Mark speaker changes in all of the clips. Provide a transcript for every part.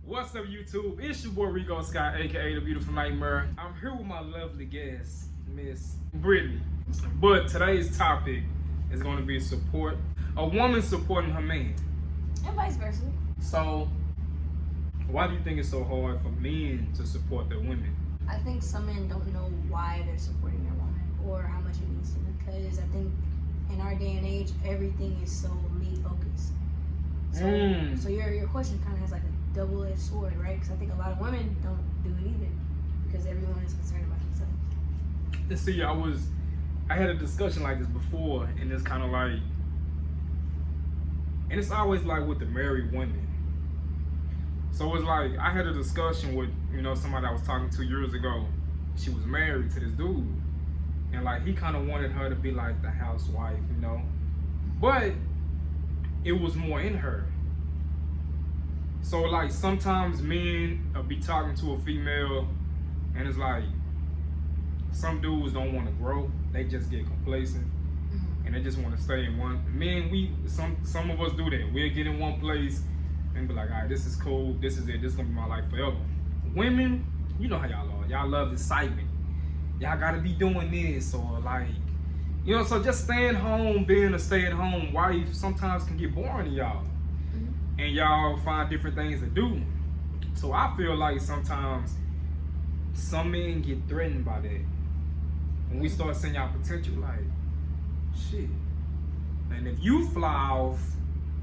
Speaker 1: What's up, YouTube? It's your boy Rico Scott, aka the Beautiful Nightmare. I'm here with my lovely guest, Miss Brittany. But today's topic is going to be support. A woman supporting her man.
Speaker 2: And vice versa.
Speaker 1: So, why do you think it's so hard for men to support their women?
Speaker 2: I think some men don't know why they're supporting their woman or how much it means to them, because I think in our day and age, everything is so me focused. So your question kind of has like a double-edged sword, right? Because I think a lot of women don't do it either because everyone is concerned about themselves.
Speaker 1: And see, I had a discussion like this before, and it's kind of like, and it's always like with the married women. So it's like, I had a discussion with, somebody I was talking to years ago. She was married to this dude. And like, he kind of wanted her to be like the housewife, But it was more in her. So like, sometimes men will be talking to a female, and it's like, some dudes don't want to grow. They just get complacent. And they just want to stay in one. Men, some of us do that. We'll get in one place and be like, all right, this is cool. This is it. This is going to be my life forever. Women, you know how y'all are. Y'all love excitement. Y'all got to be doing this or like, so just staying home, being a stay-at-home wife sometimes can get boring to y'all. And y'all find different things to do. So I feel like sometimes some men get threatened by that. When we start seeing y'all potential, like, shit. And if you fly off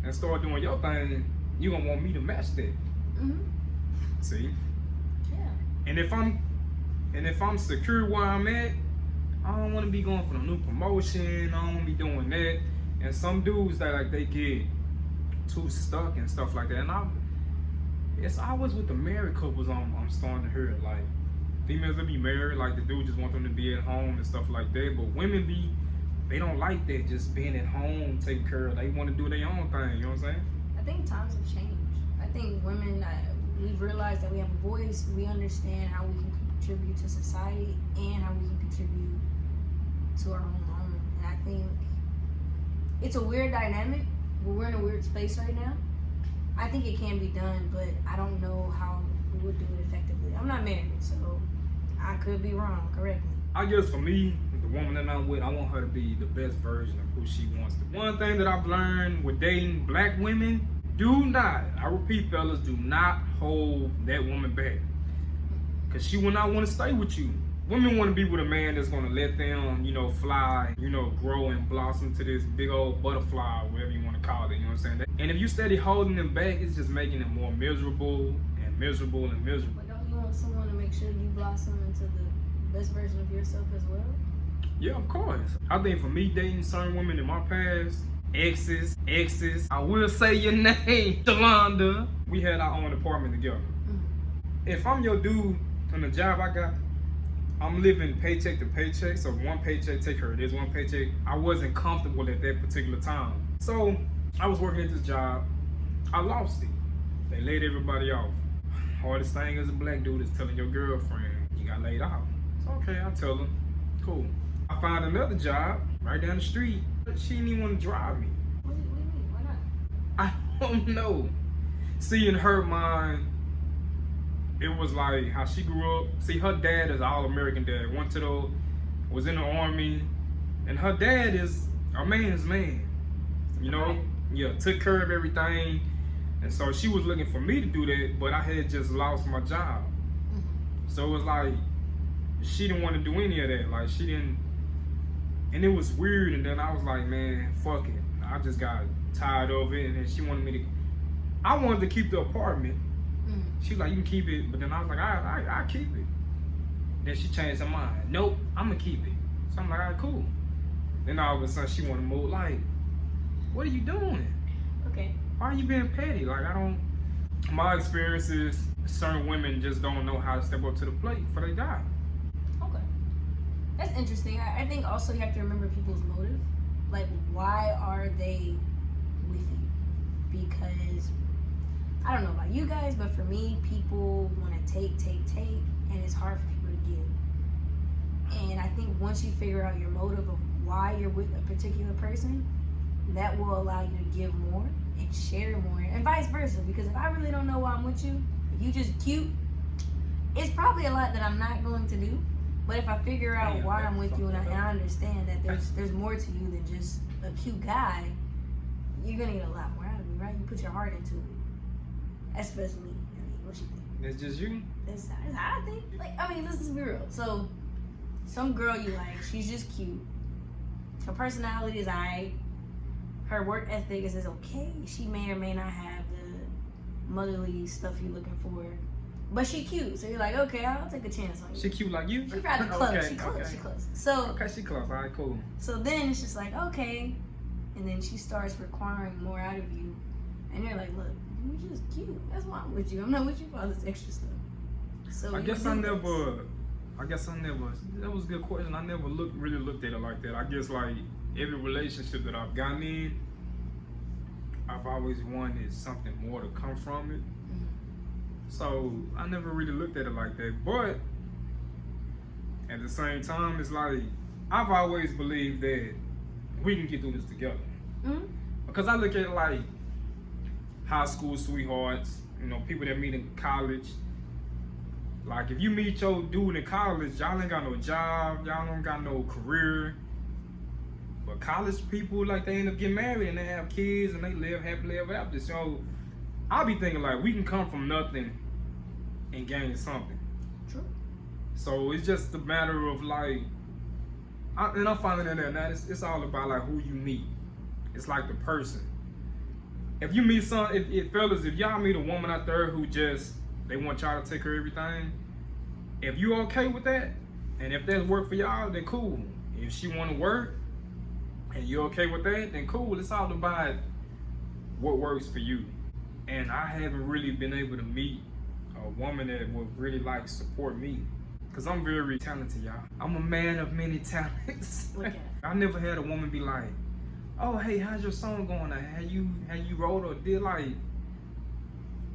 Speaker 1: and start doing your thing, you gonna want me to match that. See?
Speaker 2: Yeah.
Speaker 1: And if I'm secure where I'm at, I don't want to be going for no new promotion. I don't want to be doing that. And some dudes that like they get too stuck and stuff like that. And it's always with the married couples I'm starting to hear it. Like, females that be married, like the dude just want them to be at home and stuff like that. But women they don't like that, just being at home, taking care of. They want to do their own thing. You know what I'm saying?
Speaker 2: I think times have changed. I think women, we've realized that we have a voice. We understand how we can contribute to society and how we can contribute to our own home. And I think it's a weird dynamic. We're in a weird space right now. I think it can be done, but I don't know how we would do it effectively. I'm not married, so I could be wrong. Correct me.
Speaker 1: I guess for me, the woman that I'm with, I want her to be the best version of who she wants to be. One thing that I've learned with dating black women, I repeat fellas, do not hold that woman back. Because she will not want to stay with you. Women want to be with a man that's going to let them, fly, grow and blossom to this big old butterfly, whatever you want to call it, you know what I'm saying? And if you steady holding them back, it's just making them more miserable and miserable and miserable.
Speaker 2: But don't you want someone to make sure you blossom into the best version of yourself as well?
Speaker 1: Yeah, of course. I think for me, dating certain women in my past, exes, I will say your name, Shalonda. We had our own apartment together. If I'm your dude on the job I got, I'm living paycheck to paycheck, so one paycheck take her, there's one paycheck. I wasn't comfortable at that particular time. So I was working at this job, I lost it. They laid everybody off. Hardest thing as a black dude is telling your girlfriend you got laid off. So okay, I'll tell them, cool. I found another job right down the street. She didn't even want to drive me.
Speaker 2: What do you mean? Why not?
Speaker 1: I don't know. See, in her mind, it was like how she grew up. See, her dad is an all-American dad. Was in the army, and her dad is a man's man. Yeah, took care of everything. And so she was looking for me to do that, but I had just lost my job. So it was like, she didn't want to do any of that. Like, she didn't, and it was weird. And then I was like, man, fuck it. I just got tired of it. And then she wanted me to, I wanted to keep the apartment. She was like, you can keep it. But then I was like, I keep it. Then she changed her mind. Nope, I'm going to keep it. So I'm like, all right, cool. Then all of a sudden she wanted to move. Like, what are you doing?
Speaker 2: Okay.
Speaker 1: Why are you being petty? Like, my experience is certain women just don't know how to step up to the plate for their guy.
Speaker 2: Okay. That's interesting. I think also you have to remember people's motive. Like, why are they with you? Because I don't know about you guys, but for me, people want to take, and it's hard for people to give. And I think once you figure out your motive of why you're with a particular person, that will allow you to give more and share more, and vice versa. Because if I really don't know why I'm with you, If you just cute, it's probably a lot that I'm not going to do. But if I figure out why I'm with you and I understand that there's more to you than just a cute guy, you're gonna get a lot more out of me, right? You put your heart into it. That's just me. I mean, what you think?
Speaker 1: It's just you?
Speaker 2: That's how I think. Like, I mean, let's just be real. So, some girl you like, she's just cute. Her personality is alright. Her work ethic is okay. She may or may not have the motherly stuff you're looking for. But she cute, so you're like, okay, I'll take a chance on you.
Speaker 1: She cute like you?
Speaker 2: She rather close.
Speaker 1: Okay,
Speaker 2: she close.
Speaker 1: okay.
Speaker 2: She close. So
Speaker 1: okay, she close. All right, cool.
Speaker 2: So then it's just like, okay, and then she starts requiring more out of you, and you're like, look, you're just cute. That's why I'm with you. I'm not with you for all this extra stuff. So
Speaker 1: I guess I never. That was a good question. I never really looked at it like that. I guess like every relationship that I've gotten in, I've always wanted something more to come from it. So I never really looked at it like that. But at the same time, it's like I've always believed that we can get through this together. Because I look at it like high school sweethearts, you know, people that meet in college. Like if you meet your dude in college, y'all ain't got no job, y'all don't got no career. But college people, like they end up getting married and they have kids and they live happily ever after. So I'll be thinking like we can come from nothing and gain something.
Speaker 2: True.
Speaker 1: So it's just a matter of like, and I'm finding that now it's all about like who you meet. It's like the person. If you meet fellas, if y'all meet a woman out there who just, they want y'all to take care of everything, if you okay with that, and if that work for y'all, then cool. If she want to work, and you okay with that, then cool. It's all about what works for you. And I haven't really been able to meet a woman that would really like support me. Cause I'm very talented, y'all. I'm a man of many talents.
Speaker 2: Okay.
Speaker 1: I never had a woman be like, oh, hey, how's your song going? Have you wrote or did like,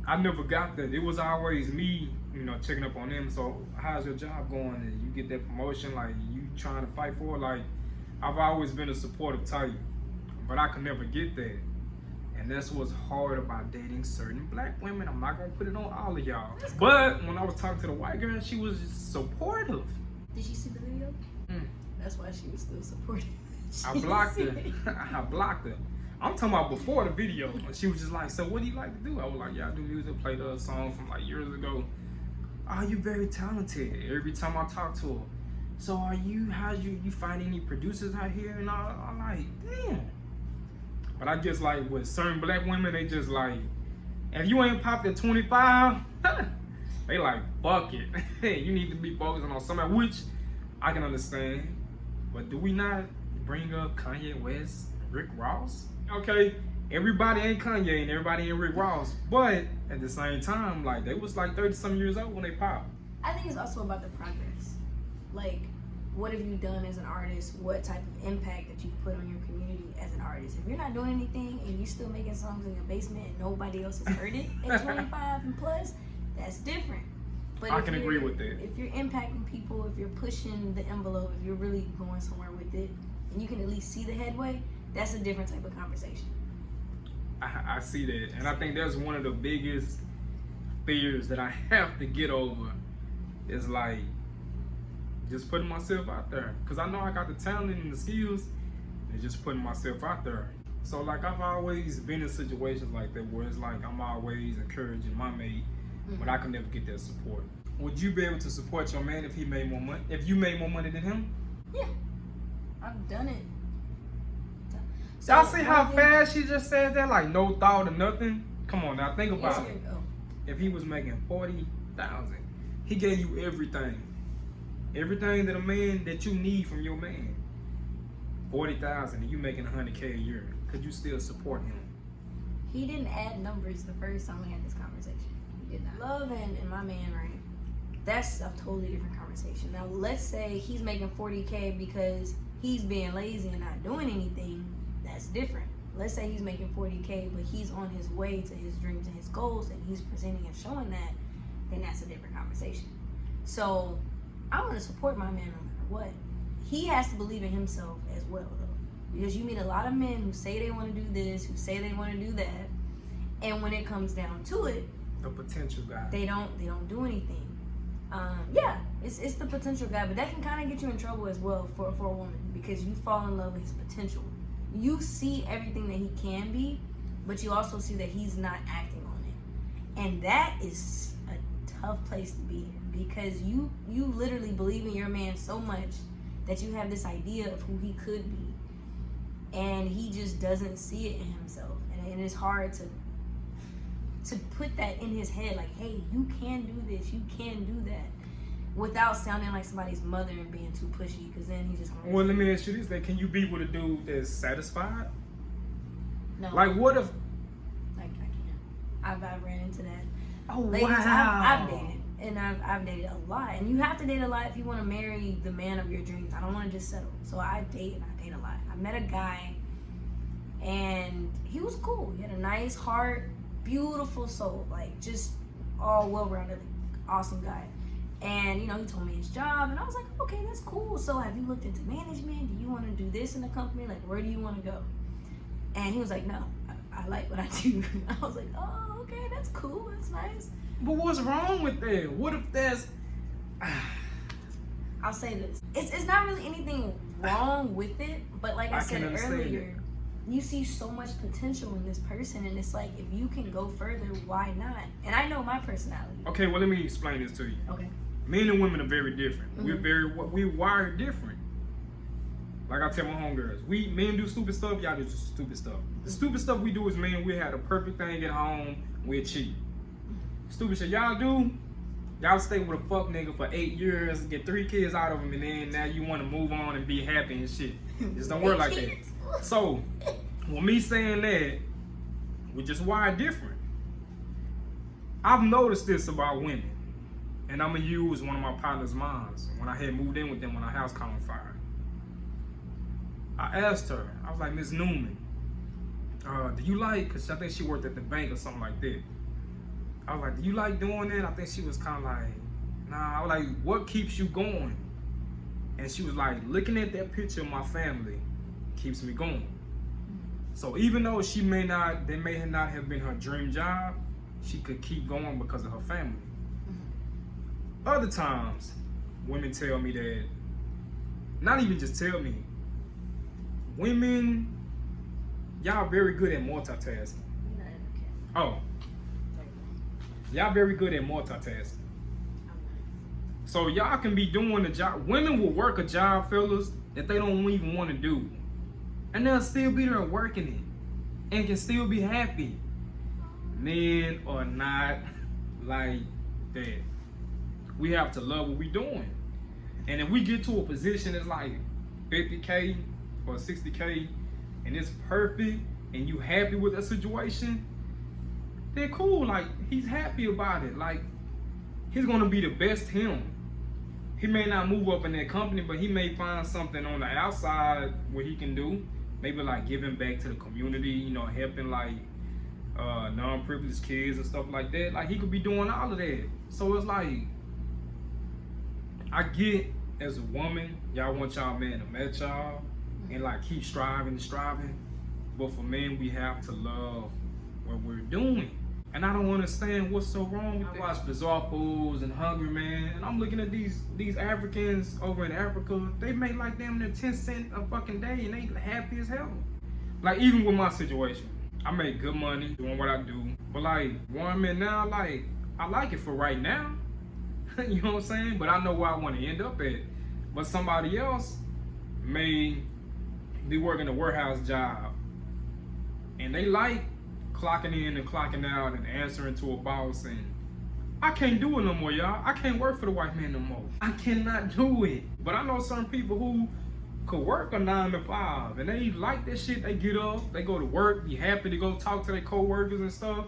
Speaker 1: I never got that. It was always me, you know, checking up on them. So how's your job going? And you get that promotion, like you trying to fight for it. Like I've always been a supportive type, but I could never get that. And that's what's hard about dating certain black women. I'm not gonna put it on all of y'all. But when I was talking to the white girl, she was just supportive.
Speaker 2: Did she see the video? That's why she was still supportive.
Speaker 1: I blocked her. I blocked her. I'm talking about before the video. She was just like, so what do you like to do? I was like, yeah, I do music, played a song from like years ago. Oh, you very talented. Every time I talk to her. So you find any producers out here? And I'm like, damn. But I guess like with certain black women, they just like, if you ain't popped at 25, they like, fuck it. You need to be focusing on somebody, which I can understand. But do we not bring up Kanye West, Rick Ross? Okay, everybody ain't Kanye and everybody ain't Rick Ross. But at the same time, like they was like 30-some years old when they popped.
Speaker 2: I think it's also about the progress. Like, what have you done as an artist? What type of impact that you've put on your community as an artist? If you're not doing anything and you still making songs in your basement and nobody else has heard it at 25 and plus, that's different. But
Speaker 1: I can agree with that.
Speaker 2: If you're impacting people, if you're pushing the envelope, if you're really going somewhere with it, and you can at least see the headway, that's a different type of conversation.
Speaker 1: I see that. And I think that's one of the biggest fears that I have to get over is like, just putting myself out there. Because I know I got the talent and the skills, and just putting myself out there. So like I've always been in situations like that where it's like I'm always encouraging my mate, but I can never get that support. Would you be able to support your man if he made more money? If you made more money than him?
Speaker 2: Yeah, I've done it.
Speaker 1: So y'all see how fast she just said that? Like no thought or nothing? Come on now, think about it. If he was making $40,000, he gave you everything. Everything that a man that you need from your man. $40,000 and you making $100K a year. Could you still support him?
Speaker 2: He didn't add numbers the first time we had this conversation. He did not. Love and my man, right? That's a totally different conversation. Now let's say he's making $40K because he's being lazy and not doing anything. That's different. Let's say he's making $40K, but he's on his way to his dreams and his goals, and he's presenting and showing that. Then that's a different conversation. So I want to support my man no matter what. He has to believe in himself as well, though. Because you meet a lot of men who say they want to do this, who say they want to do that, and when it comes down to it,
Speaker 1: The potential guy.
Speaker 2: They don't do anything. Yeah, it's the potential guy, but that can kind of get you in trouble as well for a woman, because you fall in love with his potential. You see everything that he can be, but you also see that he's not acting on it, and that is a tough place to be in, because you literally believe in your man so much that you have this idea of who he could be, and he just doesn't see it in himself, and it's hard to put that in his head, like, hey, you can do this, you can do that, without sounding like somebody's mother and being too pushy, because then he just...
Speaker 1: Well, let me ask you this, that can you be with a dude that's satisfied?
Speaker 2: No.
Speaker 1: Like, what if...
Speaker 2: Like, I can't. I've ran into that.
Speaker 1: Oh,
Speaker 2: Ladies,
Speaker 1: wow.
Speaker 2: I've dated, and I've dated a lot, and you have to date a lot if you want to marry the man of your dreams. I don't want to just settle, so I date a lot. I met a guy, and he was cool. He had a nice heart, beautiful soul, like just all well-rounded, awesome guy. And he told me his job, and I was like, okay, that's cool. So have you looked into management? Do you want to do this in the company? Like, where do you want to go? And he was like, no, I like what I do. I was like, oh, okay, that's cool, that's nice.
Speaker 1: But what's wrong with that? What if there's...
Speaker 2: I'll say this, it's not really anything wrong with it, but like I said earlier, you see so much potential in this person, and it's like, if you can go further, why not? And I know my personality.
Speaker 1: Okay, well, let me explain this to you.
Speaker 2: Okay.
Speaker 1: Men and women are very different.
Speaker 2: Mm-hmm.
Speaker 1: We're wired different. Like I tell my homegirls, men do stupid stuff, y'all do stupid stuff. The stupid stuff we do as men, we have the perfect thing at home, we're cheap. Stupid shit y'all do, y'all stay with a fuck nigga for 8 years, get 3 kids out of him, and then now you want to move on and be happy and shit. It just don't work like that. So, with me saying that, we just wired different. I've noticed this about women, and I'm gonna use one of my partner's moms. When I had moved in with them when our house caught on fire, I asked her, I was like, Miss Newman, do you like, because I think she worked at the bank or something like that. I was like, do you like doing that? I think she was kind of like, nah. I was like, what keeps you going? And she was like, looking at that picture of my family keeps me going. So even though that may not have been her dream job, she could keep going because of her family. Other times, women tell me that, not even just tell me, women, y'all very good at multitasking. Oh. Y'all very good at multitasking. So y'all can be doing the job. Women will work a job, fellas, that they don't even want to do. And they'll still be there working it. And can still be happy. Men are not like that. We have to love what we're doing. And if we get to a position that's like 50K or 60K and it's perfect and you happy with that situation, then cool, like he's happy about it. Like he's gonna be the best him. He may not move up in that company, but he may find something on the outside where he can do. Maybe like giving back to the community, helping like non-privileged kids and stuff like that. Like he could be doing all of that. So it's like, I get as a woman, y'all want y'all man to match y'all and like keep striving. But for men, we have to love what we're doing. And I don't understand what's so wrong with that. I watch Bizarre Fools and Hungry Man, and I'm looking at these Africans over in Africa. They make like damn near 10 cents a fucking day, and they happy as hell. Like even with my situation, I make good money doing what I do. But like where I'm in now, like I like it for right now. You know what I'm saying? But I know where I want to end up at. But somebody else may be working a warehouse job, and they like clocking in and clocking out and answering to a boss, and I can't do it no more, y'all. I can't work for the white man no more. I cannot do it. But I know certain people who could work a 9 to 5, and they like that shit. They get up, they go to work, be happy to go talk to their co-workers and stuff.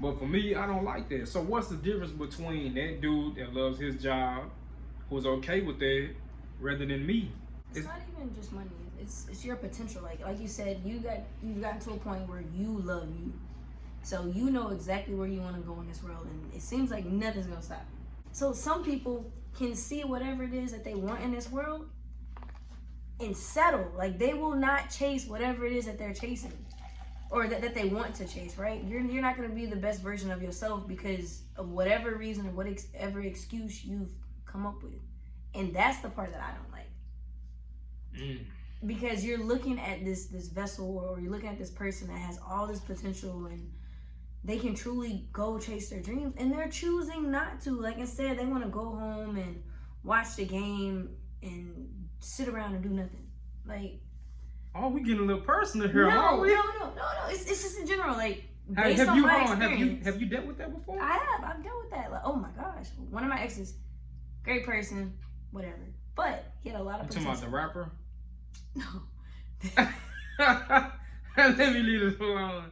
Speaker 1: But for me, I don't like that. So what's the difference between that dude that loves his job, who's okay with that, rather than me?
Speaker 2: It's not even just money. It's your potential. Like you said, you've gotten to a point where you love you. So you know exactly where you want to go in this world, and it seems like nothing's gonna stop you. So some people can see whatever it is that they want in this world and settle. Like they will not chase whatever it is that they're chasing. or that they want to chase, right? You're not going to be the best version of yourself because of whatever reason or whatever excuse you've come up with. And that's the part that I don't like. Because you're looking at this vessel, or you're looking at this person that has all this potential and they can truly go chase their dreams, and they're choosing not to. Like I said, they want to go home and watch the game and sit around and do nothing. Like,
Speaker 1: oh, we getting a little personal here.
Speaker 2: No. It's just in general. Like, based
Speaker 1: have
Speaker 2: on
Speaker 1: you
Speaker 2: my experience.
Speaker 1: have you dealt with that before?
Speaker 2: I've dealt with that. Like, oh my gosh, one of my exes, great person, whatever, but he had a lot of potential.
Speaker 1: Talking about the rapper?
Speaker 2: No.
Speaker 1: Let me leave this alone.